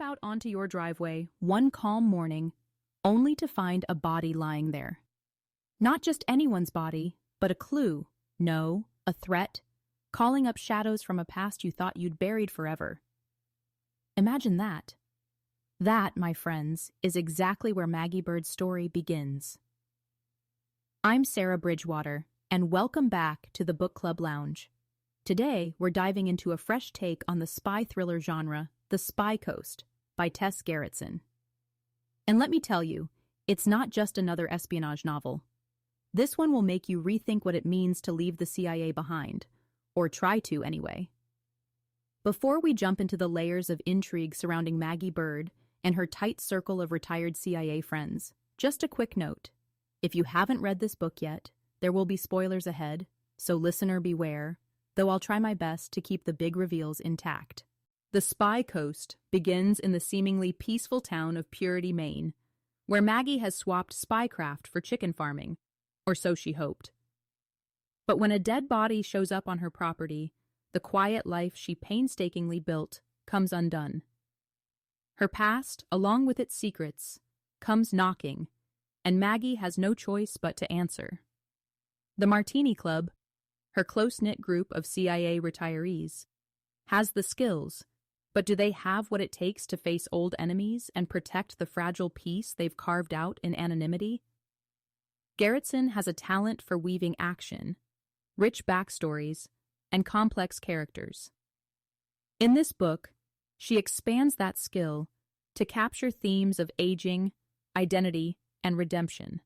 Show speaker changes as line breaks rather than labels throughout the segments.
step out onto your driveway one calm morning, only to find a body lying there. Not just anyone's body, but a clue, no, a threat, calling up shadows from a past you thought you'd buried forever. Imagine that. That, my friends, is exactly where Maggie Bird's story begins. I'm Sarah Bridgewater, and welcome back to the Book Club Lounge. Today, we're diving into a fresh take on the spy thriller genre, The Spy Coast, by Tess Gerritsen. And let me tell you, it's not just another espionage novel. This one will make you rethink what it means to leave the CIA behind, or try to anyway. Before we jump into the layers of intrigue surrounding Maggie Bird and her tight circle of retired CIA friends, just a quick note. If you haven't read this book yet, there will be spoilers ahead, so listener beware, though I'll try my best to keep the big reveals intact. The Spy Coast begins in the seemingly peaceful town of Purity, Maine, where Maggie has swapped spycraft for chicken farming, or so she hoped. But when a dead body shows up on her property, the quiet life she painstakingly built comes undone. Her past, along with its secrets, comes knocking, and Maggie has no choice but to answer. The Martini Club, her close-knit group of CIA retirees, has the skills, but do they have what it takes to face old enemies and protect the fragile peace they've carved out in anonymity? Gerritsen has a talent for weaving action, rich backstories, and complex characters. In this book, she expands that skill to capture themes of aging, identity, and redemption,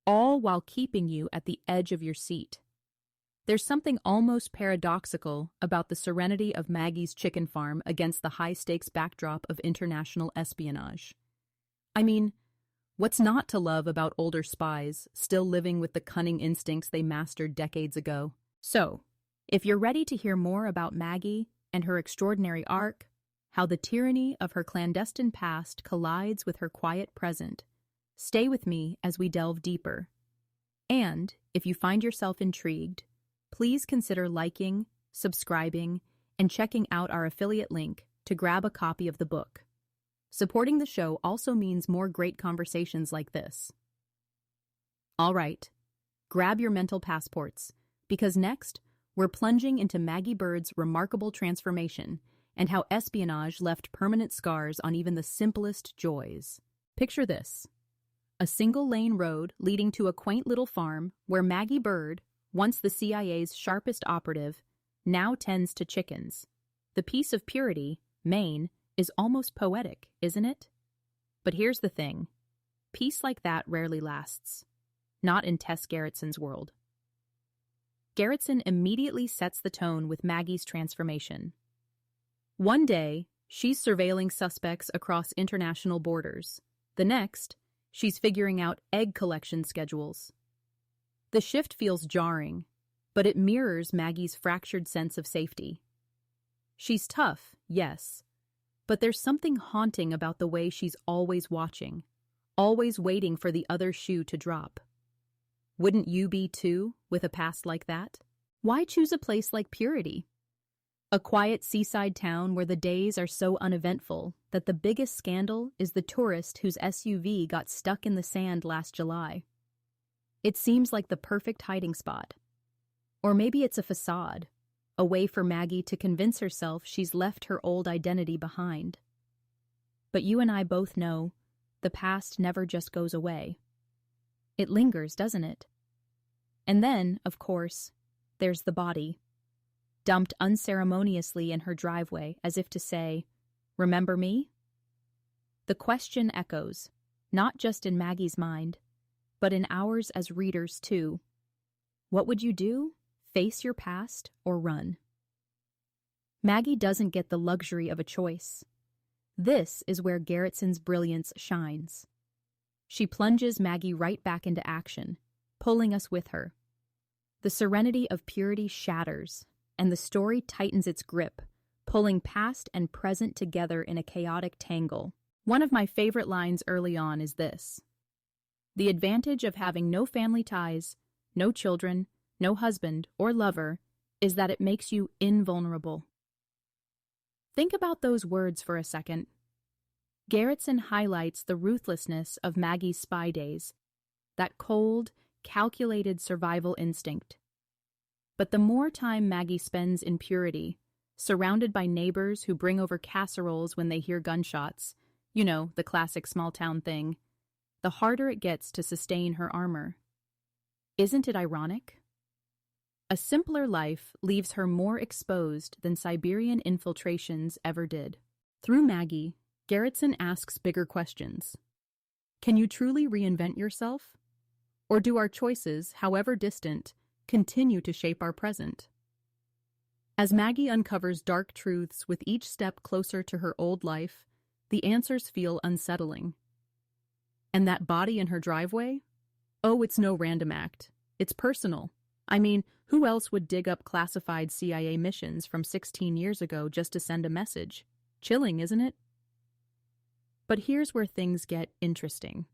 all while keeping you at the edge of your seat. There's something almost paradoxical about the serenity of Maggie's chicken farm against the high-stakes backdrop of international espionage. I mean, what's not to love about older spies still living with the cunning instincts they mastered decades ago? So, if you're ready to hear more about Maggie and her extraordinary arc, how the tyranny of her clandestine past collides with her quiet present, stay with me as we delve deeper. And, if you find yourself intrigued, please consider liking, subscribing, and checking out our affiliate link to grab a copy of the book. Supporting the show also means more great conversations like this. All right, grab your mental passports, because next, we're plunging into Maggie Bird's remarkable transformation and how espionage left permanent scars on even the simplest joys. Picture this: a single-lane road leading to a quaint little farm where Maggie Bird, once the CIA's sharpest operative, now tends to chickens. The peace of Purity, Maine, is almost poetic, isn't it? But here's the thing. Peace like that rarely lasts. Not in Tess Gerritsen's world. Gerritsen immediately sets the tone with Maggie's transformation. One day, she's surveilling suspects across international borders. The next, she's figuring out egg collection schedules. The shift feels jarring, but it mirrors Maggie's fractured sense of safety. She's tough, yes, but there's something haunting about the way she's always watching, always waiting for the other shoe to drop. Wouldn't you be too, with a past like that? Why choose a place like Purity? A quiet seaside town where the days are so uneventful that the biggest scandal is the tourist whose SUV got stuck in the sand last July. It seems like the perfect hiding spot. Or maybe it's a facade, a way for Maggie to convince herself she's left her old identity behind. But you and I both know the past never just goes away. It lingers, doesn't it? And then, of course, there's the body, dumped unceremoniously in her driveway as if to say, "Remember me?" The question echoes, not just in Maggie's mind, but in ours as readers too. What would you do? Face your past or run? Maggie doesn't get the luxury of a choice. This is where Gerritsen's brilliance shines. She plunges Maggie right back into action, pulling us with her. The serenity of Purity shatters, and the story tightens its grip, pulling past and present together in a chaotic tangle. One of my favorite lines early on is this: "The advantage of having no family ties, no children, no husband or lover, is that it makes you invulnerable." Think about those words for a second. Gerritsen highlights the ruthlessness of Maggie's spy days, that cold, calculated survival instinct. But the more time Maggie spends in purity, surrounded by neighbors who bring over casseroles when they hear gunshots, you know, the classic small-town thing, the harder it gets to sustain her armor. Isn't it ironic? A simpler life leaves her more exposed than Siberian infiltrations ever did. Through Maggie, Gerritsen asks bigger questions. Can you truly reinvent yourself? Or do our choices, however distant, continue to shape our present? As Maggie uncovers dark truths with each step closer to her old life, the answers feel unsettling. And that body in her driveway? Oh, it's no random act. It's personal. I mean, who else would dig up classified CIA missions from 16 years ago just to send a message? Chilling, isn't it? But here's where things get interesting.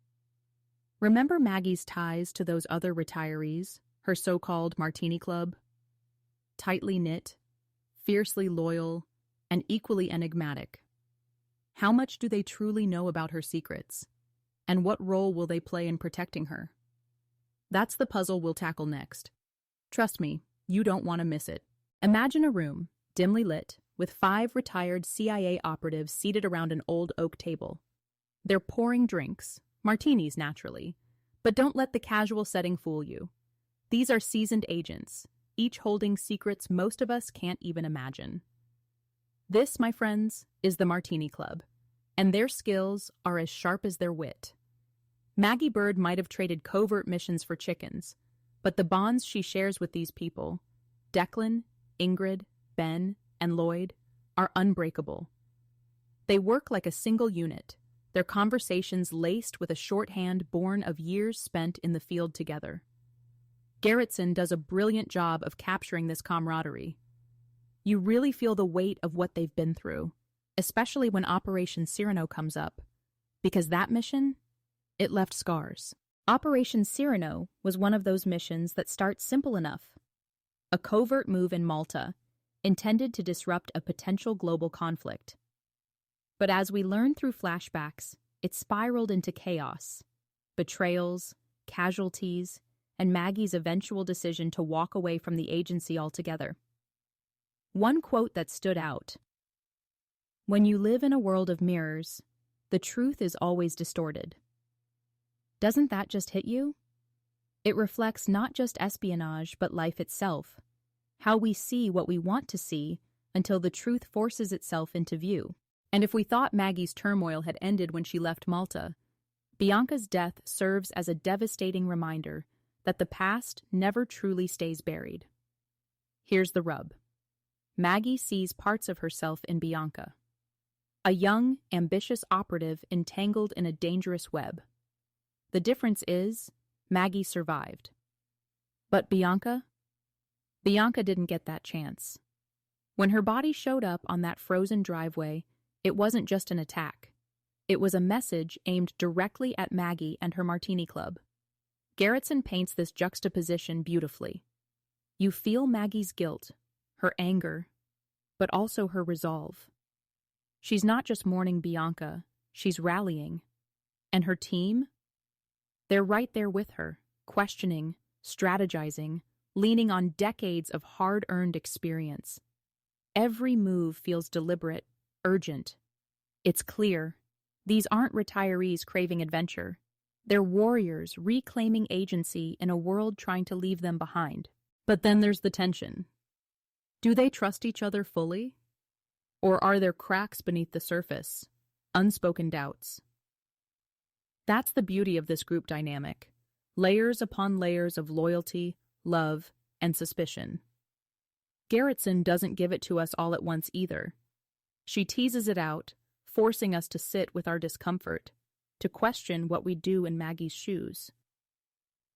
Remember Maggie's ties to those other retirees, her so-called Martini Club? Tightly knit, fiercely loyal, and equally enigmatic. How much do they truly know about her secrets? And what role will they play in protecting her? That's the puzzle we'll tackle next. Trust me, you don't want to miss it. Imagine a room, dimly lit, with 5 retired CIA operatives seated around an old oak table. They're pouring drinks, martinis naturally, but don't let the casual setting fool you. These are seasoned agents, each holding secrets most of us can't even imagine. This, my friends, is the Martini Club, and their skills are as sharp as their wit. Maggie Bird might have traded covert missions for chickens, but the bonds she shares with these people, Declan, Ingrid, Ben, and Lloyd, are unbreakable. They work like a single unit, their conversations laced with a shorthand born of years spent in the field together. Gerritsen does a brilliant job of capturing this camaraderie. You really feel the weight of what they've been through, especially when Operation Cyrano comes up, because that mission, it left scars. Operation Cyrano was one of those missions that starts simple enough. A covert move in Malta, intended to disrupt a potential global conflict. But as we learn through flashbacks, it spiraled into chaos, betrayals, casualties, and Maggie's eventual decision to walk away from the agency altogether. One quote that stood out: "When you live in a world of mirrors, the truth is always distorted." Doesn't that just hit you? It reflects not just espionage, but life itself, how we see what we want to see until the truth forces itself into view. And if we thought Maggie's turmoil had ended when she left Malta, Bianca's death serves as a devastating reminder that the past never truly stays buried. Here's the rub. Maggie sees parts of herself in Bianca, a young, ambitious operative entangled in a dangerous web. The difference is, Maggie survived. But Bianca? Bianca didn't get that chance. When her body showed up on that frozen driveway, it wasn't just an attack. It was a message aimed directly at Maggie and her Martini Club. Gerritsen paints this juxtaposition beautifully. You feel Maggie's guilt, her anger, but also her resolve. She's not just mourning Bianca, she's rallying. And her team? They're right there with her, questioning, strategizing, leaning on decades of hard-earned experience. Every move feels deliberate, urgent. It's clear. These aren't retirees craving adventure. They're warriors reclaiming agency in a world trying to leave them behind. But then there's the tension. Do they trust each other fully? Or are there cracks beneath the surface, unspoken doubts? That's the beauty of this group dynamic. Layers upon layers of loyalty, love, and suspicion. Gerritsen doesn't give it to us all at once either. She teases it out, forcing us to sit with our discomfort, to question what we do in Maggie's shoes.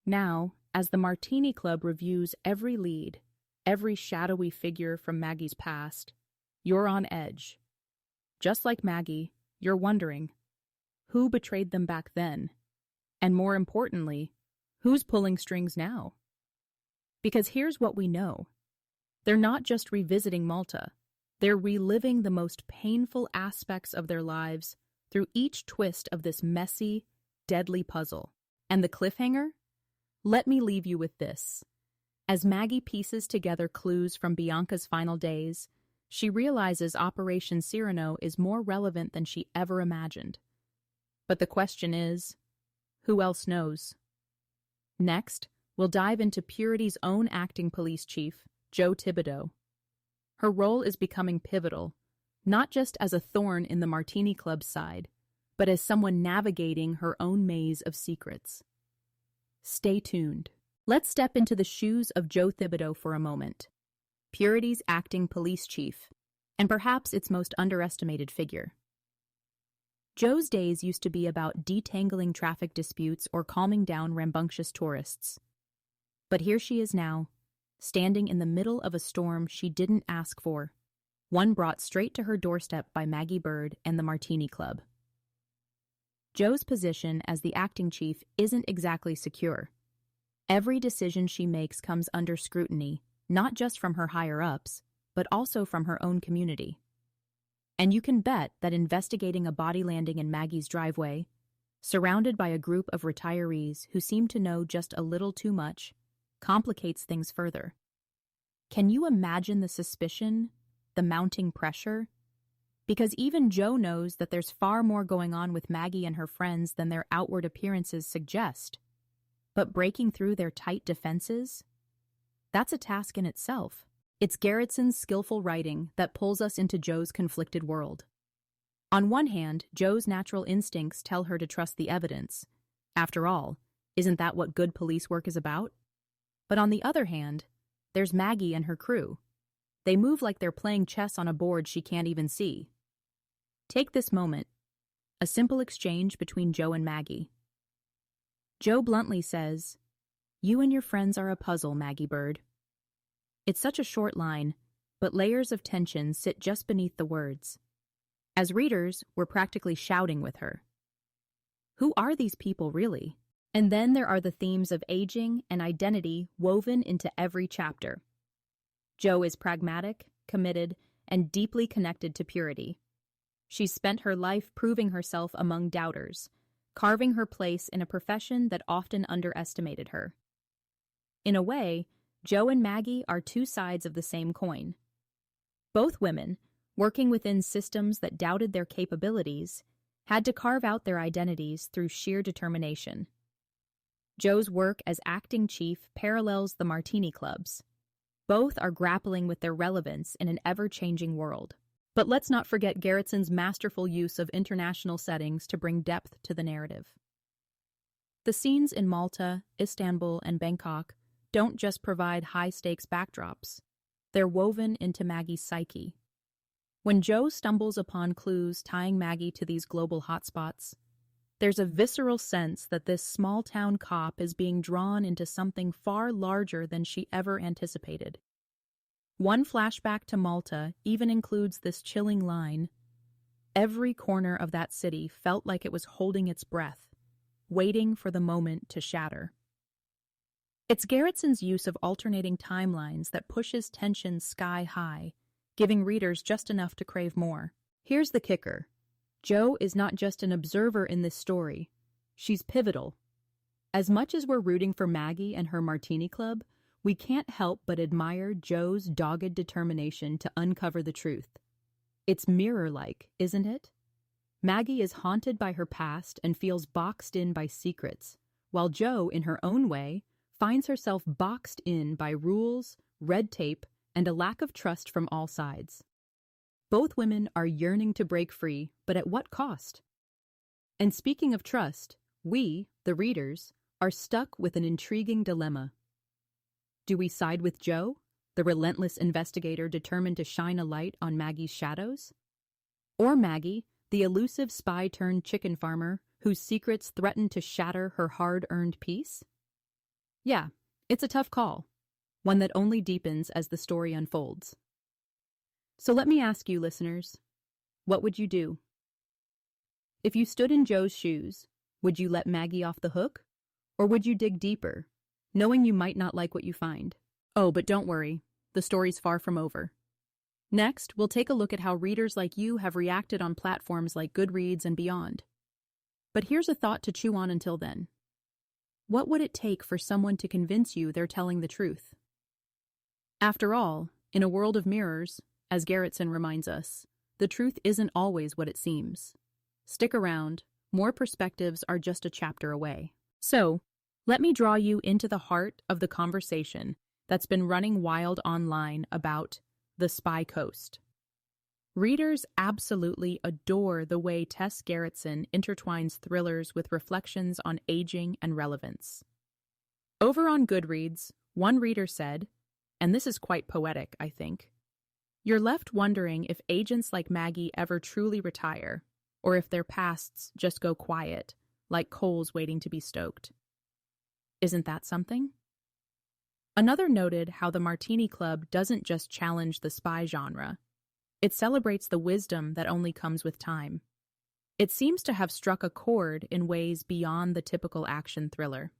Now, as the Martini Club reviews every lead, every shadowy figure from Maggie's past, you're on edge. Just like Maggie, you're wondering, who betrayed them back then? And more importantly, who's pulling strings now? Because here's what we know. They're not just revisiting Malta. They're reliving the most painful aspects of their lives through each twist of this messy, deadly puzzle. And the cliffhanger? Let me leave you with this. As Maggie pieces together clues from Bianca's final days, she realizes Operation Cyrano is more relevant than she ever imagined. But the question is, who else knows? Next, we'll dive into Purity's own acting police chief, Jo Thibodeau. Her role is becoming pivotal, not just as a thorn in the Martini Club's side, but as someone navigating her own maze of secrets. Stay tuned. Let's step into the shoes of Jo Thibodeau for a moment, Purity's acting police chief, and perhaps its most underestimated figure. Jo's days used to be about detangling traffic disputes or calming down rambunctious tourists. But here she is now, standing in the middle of a storm she didn't ask for, one brought straight to her doorstep by Maggie Bird and the Martini Club. Jo's position as the acting chief isn't exactly secure. Every decision she makes comes under scrutiny, not just from her higher-ups, but also from her own community. And you can bet that investigating a body landing in Maggie's driveway, surrounded by a group of retirees who seem to know just a little too much, complicates things further. Can you imagine the suspicion, the mounting pressure? Because even Jo knows that there's far more going on with Maggie and her friends than their outward appearances suggest. But breaking through their tight defenses? That's a task in itself. It's Gerritsen's skillful writing that pulls us into Jo's conflicted world. On one hand, Jo's natural instincts tell her to trust the evidence. After all, isn't that what good police work is about? But on the other hand, there's Maggie and her crew. They move like they're playing chess on a board she can't even see. Take this moment, a simple exchange between Jo and Maggie. Jo bluntly says, "You and your friends are a puzzle, Maggie Bird." It's such a short line, but layers of tension sit just beneath the words. As readers, we're practically shouting with her. Who are these people really? And then there are the themes of aging and identity woven into every chapter. Jo is pragmatic, committed, and deeply connected to Purity. She's spent her life proving herself among doubters, carving her place in a profession that often underestimated her. In a way, Jo and Maggie are two sides of the same coin. Both women, working within systems that doubted their capabilities, had to carve out their identities through sheer determination. Jo's work as acting chief parallels the Martini Club's. Both are grappling with their relevance in an ever-changing world. But let's not forget Gerritsen's masterful use of international settings to bring depth to the narrative. The scenes in Malta, Istanbul, and Bangkok don't just provide high-stakes backdrops. They're woven into Maggie's psyche. When Jo stumbles upon clues tying Maggie to these global hotspots, there's a visceral sense that this small-town cop is being drawn into something far larger than she ever anticipated. One flashback to Malta even includes this chilling line. Every corner of that city felt like it was holding its breath, waiting for the moment to shatter. It's Gerritsen's use of alternating timelines that pushes tension sky high, giving readers just enough to crave more. Here's the kicker. Jo is not just an observer in this story. She's pivotal. As much as we're rooting for Maggie and her Martini Club, we can't help but admire Jo's dogged determination to uncover the truth. It's mirror-like, isn't it? Maggie is haunted by her past and feels boxed in by secrets, while Jo, in her own way, finds herself boxed in by rules, red tape, and a lack of trust from all sides. Both women are yearning to break free, but at what cost? And speaking of trust, we, the readers, are stuck with an intriguing dilemma. Do we side with Jo, the relentless investigator determined to shine a light on Maggie's shadows? Or Maggie, the elusive spy-turned-chicken farmer whose secrets threaten to shatter her hard-earned peace? Yeah, it's a tough call, one that only deepens as the story unfolds. So let me ask you, listeners, what would you do? If you stood in Jo's shoes, would you let Maggie off the hook? Or would you dig deeper, knowing you might not like what you find? Oh, but don't worry, the story's far from over. Next, we'll take a look at how readers like you have reacted on platforms like Goodreads and beyond. But here's a thought to chew on until then. What would it take for someone to convince you they're telling the truth? After all, in a world of mirrors, as Gerritsen reminds us, the truth isn't always what it seems. Stick around, more perspectives are just a chapter away. So, let me draw you into the heart of the conversation that's been running wild online about The Spy Coast. Readers absolutely adore the way Tess Gerritsen intertwines thrillers with reflections on aging and relevance. Over on Goodreads, one reader said, and this is quite poetic, I think, "You're left wondering if agents like Maggie ever truly retire, or if their pasts just go quiet, like coals waiting to be stoked. Isn't that something?" Another noted how the Martini Club doesn't just challenge the spy genre. It celebrates the wisdom that only comes with time. It seems to have struck a chord in ways beyond the typical action thriller.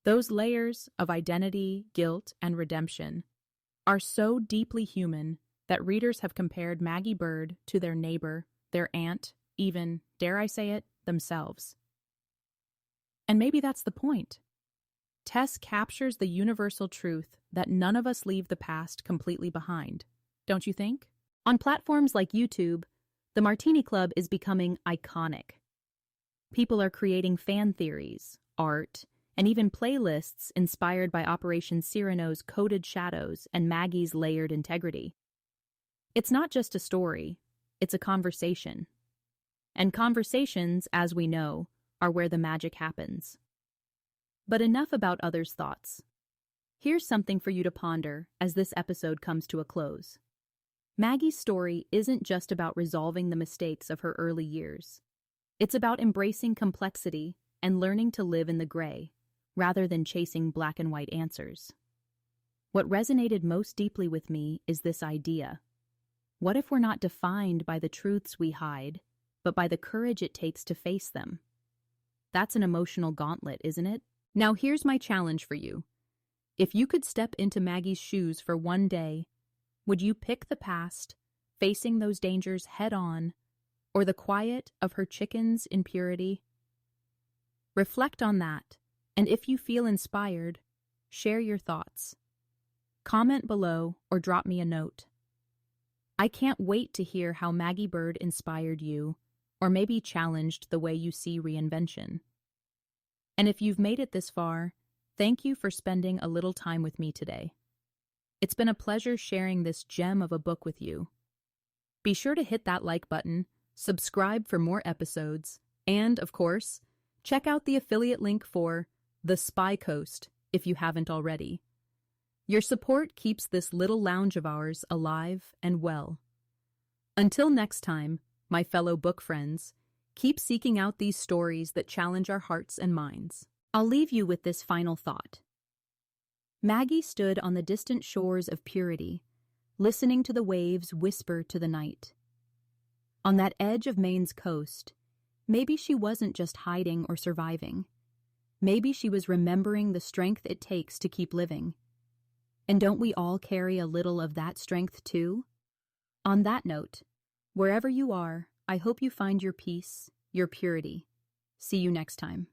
Those layers of identity, guilt, and redemption are so deeply human that readers have compared Maggie Bird to their neighbor, their aunt, even, dare I say it, themselves. And maybe that's the point. Tess captures the universal truth that none of us leave the past completely behind, don't you think? On platforms like YouTube, the Martini Club is becoming iconic. People are creating fan theories, art, and even playlists inspired by Operation Cyrano's coded shadows and Maggie's layered integrity. It's not just a story, it's a conversation. And conversations, as we know, are where the magic happens. But enough about others' thoughts. Here's something for you to ponder as this episode comes to a close. Maggie's story isn't just about resolving the mistakes of her early years. It's about embracing complexity and learning to live in the gray, rather than chasing black and white answers. What resonated most deeply with me is this idea. What if we're not defined by the truths we hide, but by the courage it takes to face them? That's an emotional gauntlet, isn't it? Now here's my challenge for you. If you could step into Maggie's shoes for one day, would you pick the past, facing those dangers head-on, or the quiet of her chickens in purity? Reflect on that, and if you feel inspired, share your thoughts. Comment below or drop me a note. I can't wait to hear how Maggie Bird inspired you, or maybe challenged the way you see reinvention. And if you've made it this far, thank you for spending a little time with me today. It's been a pleasure sharing this gem of a book with you. Be sure to hit that like button, subscribe for more episodes, and, of course, check out the affiliate link for The Spy Coast if you haven't already. Your support keeps this little lounge of ours alive and well. Until next time, my fellow book friends, keep seeking out these stories that challenge our hearts and minds. I'll leave you with this final thought. Maggie stood on the distant shores of purity, listening to the waves whisper to the night. On that edge of Maine's coast, maybe she wasn't just hiding or surviving. Maybe she was remembering the strength it takes to keep living. And don't we all carry a little of that strength too? On that note, wherever you are, I hope you find your peace, your purity. See you next time.